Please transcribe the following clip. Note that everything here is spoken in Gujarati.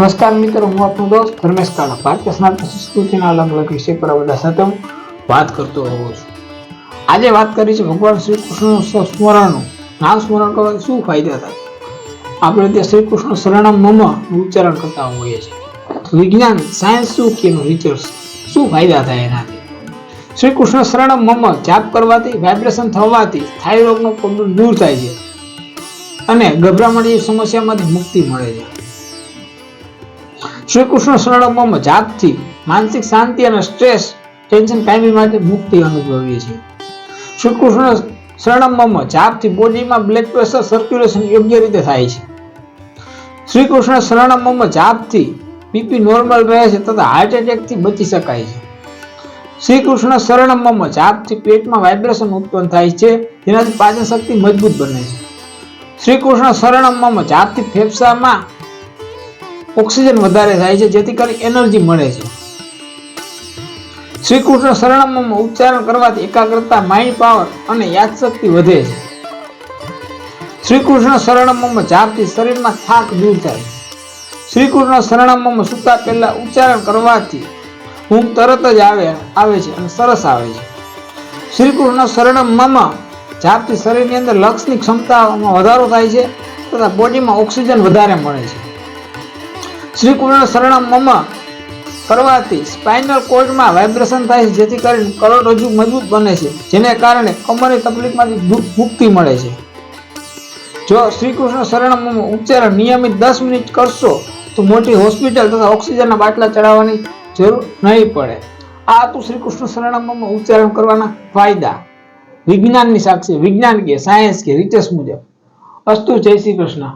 નમસ્કાર મિત્રો, હું આપનો દોસ્ત ધર્મેશ કાળા ભારતીય સનાતન સંસ્કૃતિના અલગ અલગ વિષય પર બધા સાથે હું વાત કરતો હોઉં છું. આજે વાત કરી છે ભગવાન શ્રી કૃષ્ણનું સ્મરણનું. નામ સ્મરણ કરવાથી શું ફાયદા થાય? આપણે ત્યાં શ્રી કૃષ્ણ શરણમ મમ ઉચ્ચારણ કરતા હોઈએ છીએ. વિજ્ઞાન સાયન્સ શું કે રિસર્ચ શું ફાયદા થાય એનાથી? શ્રી કૃષ્ણ શરણમ મમ જાપ કરવાથી વાઇબ્રેશન થવાથી થાઈ રોગનો પ્રોબ્લેમ દૂર થાય છે અને ગભરામણ જેવી સમસ્યામાંથી મુક્તિ મળે છે. શ્રી કૃષ્ણ શરણમ મમ જાપથી માનસિક શાંતિ અને સ્ટ્રેસ ટેન્શન કાયમી માટે મુક્તિ અનુભવીએ છીએ. શ્રી કૃષ્ણ શરણમ મમ જાપથી બોડીમાં બ્લડ પ્રેશર સર્ક્યુલેશન યોગ્ય રીતે થાય છે. શ્રી કૃષ્ણ શરણમ મમ જાપથી બીપી નોર્મલ રહે છે તથા હાર્ટ એટેકથી બચી શકાય છે. શ્રી કૃષ્ણ શરણમ મમ જાપથી પેટમાં વાઇબ્રેશન ઉત્પન્ન થાય છે, જેનાથી પાચન શક્તિ મજબૂત બને છે. શ્રી કૃષ્ણ શરણમ મમ જાપથી ફેફસામાં ઓક્સિજન વધારે થાય છે, જેથી કરી એનર્જી મળે છે. શ્રી કૃષ્ણ શરણમ મમ ઉચ્ચારણ કરવાથી એકાગ્રતા, માઇન્ડ પાવર અને યાદશક્તિ વધે છે. શ્રી કૃષ્ણ શરણમ મમ જાપથી શરીરમાં થાક દૂર થાય છે. શ્રી કૃષ્ણ શરણમ મમ સૂતા પહેલા ઉચ્ચારણ કરવાથી ઊંઘ તરત જ આવે છે અને સરસ આવે છે. શ્રી કૃષ્ણ શરણમ મમ જાપથી શરીરની અંદર લક્ષની ક્ષમતામાં વધારો થાય છે તથા બોડીમાં ઓક્સિજન વધારે મળે છે. શ્રી કૃષ્ણ શરણમ મમ કરવાથી સ્પાઇનલ કોર્ડમાં વાઇબ્રેશન થાય છે, જેથી કરીને કરોડરજ્જુ મજબૂત બને છે, જેને કારણે કમરની તકલીફમાંથી મુક્તિ મળે છે. જો શ્રી કૃષ્ણ શરણમ મમ ઉચ્ચારણ નિયમિત 10 મિનિટ કરશો તો મોટી હોસ્પિટલ તથા ઓક્સિજનના બાટલા ચડાવવાની જરૂર નહીં પડે. આ હતું શ્રી કૃષ્ણ શરણમ મમ ઉચ્ચારણ કરવાના ફાયદા. વિજ્ઞાનની સાક્ષી, વિજ્ઞાન કે સાયન્સ કે રિસર્ચ મુજબ. અસ્તુ. જય શ્રી કૃષ્ણ.